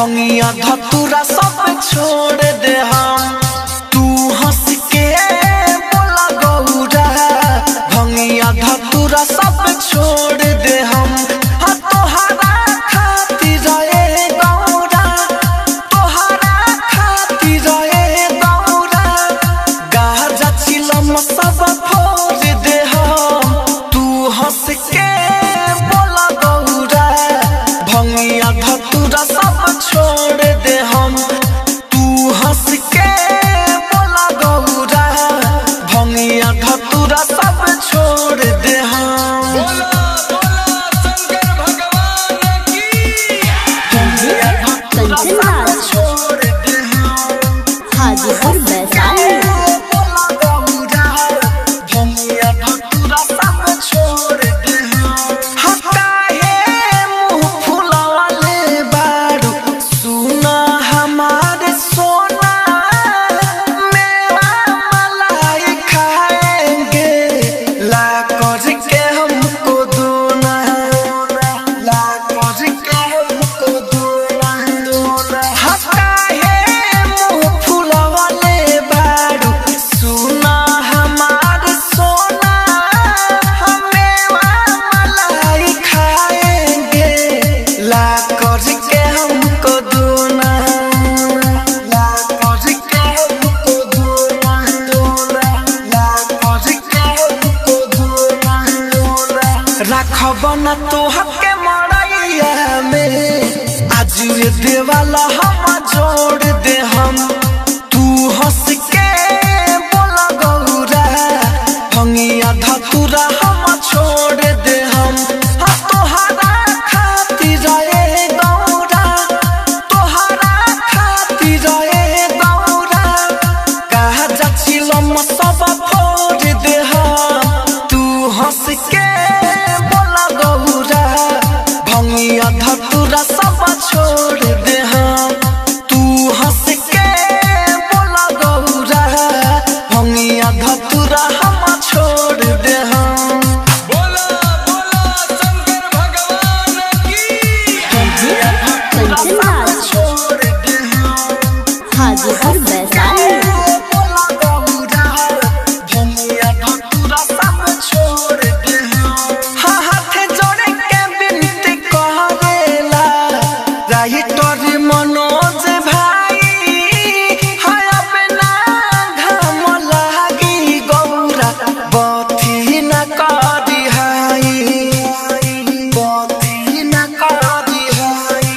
भंगिया धतूरा सब छोड़ दे हम। तू हंस के बोला गौरा भंगिया धतूरा सब छोड़ दे हम। हाँ तोहरा खातिर रे गौरा, तोहरा खातिर रे गौरा, गाजा चिलम सब फोड़ दे हम। तू हंस के बोला गौरा भंगिया धतूरा सब छोड़ दे हम। तू हंस के बोला गौरा भंगिया धतूरा सब छोड़ दे हम। शंकर भगवान की भंगिया धतूरा सब छोड़ दे हम। हाजीपुर वैशाली। बोला गौरा भंगिया धतूरा सब छोड़ दे हम। हकाहे मुँह फुलाले बारू सुना हमारे सोना, मेवा मलाई खाएंगे ला कर के हमको दूना, ला कर के हमको दूना। हकाहे मुँह फुलाले बारू सुना हमारे सोना, मेवा मलाई खाएंगे ला कर के हमको दूना, ला कर के हमको दूना, ला कर के हमको दूना। राखब न तोहके मड़ैया में आज ये देवाला हम जोड़ दे हम। तू हंस के बोला गौरा भंगिया धतूरा हम छोड़ दे हम। हाँ तोहरा खातिर रे गौरा, तोहरा खातिर रे गौरा, गाजा चिलम सब फोड़ दे हम। तू हंस के बोला गौरा भंगिया धतूरा सब छोड़ दे हम। तू हंस के बोला गौरा भंगिया धतूरा हम छोड़ दे हम। बोला शंकर भगवान की कंचनराज। छोड़ दे हम। हाजीपुर वैशाली। बोला गौरा भंगिया धतूरा सब छोड़ दे हम। हाँ हाथ जोड़े के विनती करेला राइटर मनोज भाई, हाय अपना घाम लागी गौरा बथी न करी हाई, बथी न करी हाई।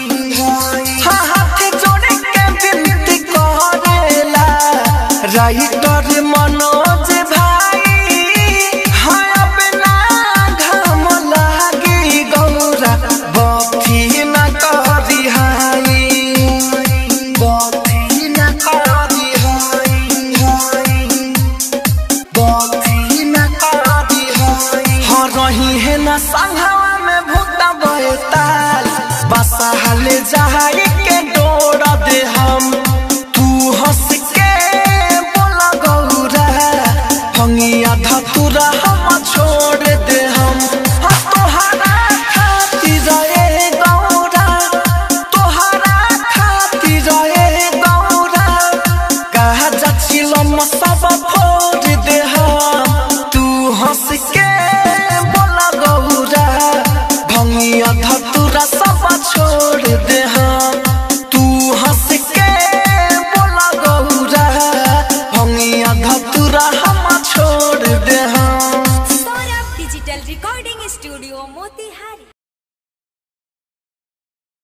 हाँ हाथ जोड़े के विनती करेला राइटर मनोज भाई, हाय अपना घाम लागी गौरा बथी न करी हाई, बथी न करी हाई, बथी न करी हाई। हाँ रही है न संघवा में भूता बैताल, बसा हाले जहाई के डोरा दे हम। तू हंस के बोला गौरा भंगिया धतूरा हम छोड़